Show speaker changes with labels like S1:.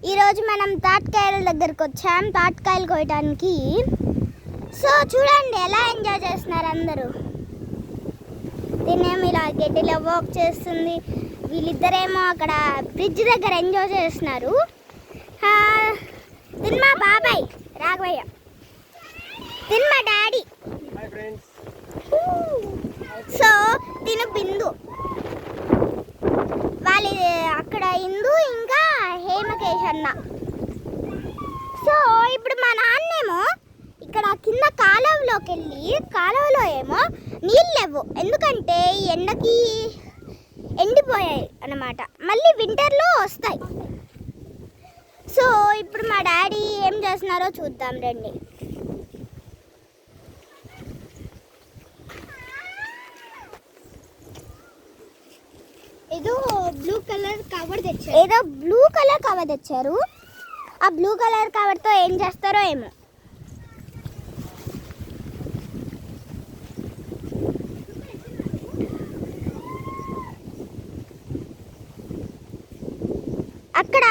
S1: ఈరోజు మనం తాటికాయల దగ్గరకు వచ్చాం తాటికాయలు కోయటానికి. సో చూడండి ఎలా ఎంజాయ్ చేస్తున్నారు అందరూ. తినేమో ఇలా గడ్డిలో వాక్ చేస్తుంది, వీళ్ళిద్దరేమో అక్కడ బ్రిడ్జ్ దగ్గర ఎంజాయ్ చేస్తున్నారు. తిన్ మా బాబాయ్ రాఘవయ్య, తిన్ మా డాడీ. సో తిను బిందు, వాళ్ళ అక్కడ ఇందు ఇంకా హేమకేష్ అన్న. సో ఇప్పుడు మా నాన్నేమో ఇక్కడ కింద కాలువలోకి వెళ్ళి, కాలువలో ఏమో నీళ్ళు లేవు ఎందుకంటే ఎండకి ఎండిపోయాయి అన్నమాట, మళ్ళీ వింటర్లో వస్తాయి. సో ఇప్పుడు మా డాడీ ఏం చేస్తున్నారో చూద్దాం రండి. ఏదో బ్లూ కలర్ కవర్ తెచ్చారు, ఆ బ్లూ కలర్ కవర్తో ఏం చేస్తారో ఏమో. అక్కడ